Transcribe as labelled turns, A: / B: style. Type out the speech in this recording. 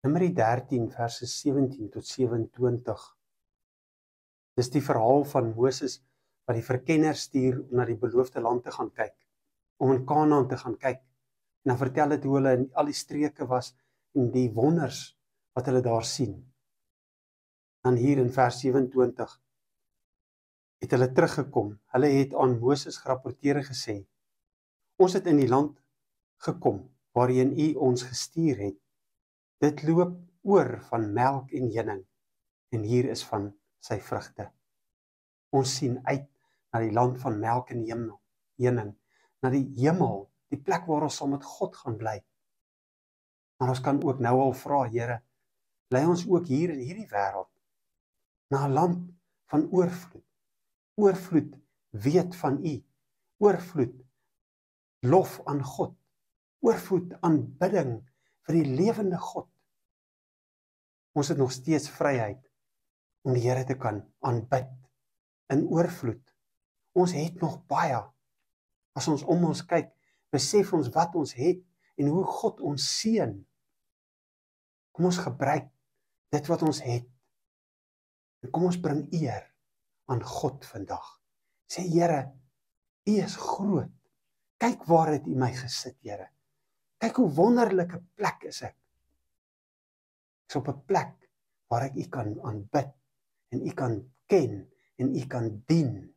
A: Numeri 13 verse 17 tot 27. Dis die verhaal van Moses wat die verkenner stuur om na die beloofde land te gaan kyk, om in Kanaan te gaan kyk. En dan vertel dit hoe hulle in al die streke was en die wonders wat hulle daar sien. Dan hier in vers 27 het hulle teruggekom. Hulle het aan Moses gerapporteer en gesê: Ons het in die land gekom waarheen u ons gestuur het. Dit loop oor van melk en honing, en hier is van sy vrugte. Ons sien uit na die land van melk en honing, na die hemel, die plek waar ons saam met God gaan bly. Maar ons kan ook nou al vra, Here, lei ons ook hier in hierdie wêreld na 'n land van oorvloed. Oorvloed weet van u, oorvloed lof aan God, oorvloed aanbidding vir die lewende God. Ons het nog steeds vryheid om die Here te kan aanbid in oorvloed. Ons het nog baie. As ons om ons kyk, besef ons wat ons het en hoe God ons seën. Kom ons gebruik dit wat ons het. En kom ons bring eer aan God vandag. Sê, Here, u is groot. Kyk waar het u my gesit, Here. Kyk hoe wonderlike plek is ek. Ek is op 'n plek waar ek u kan aanbid en u kan ken en u kan dien.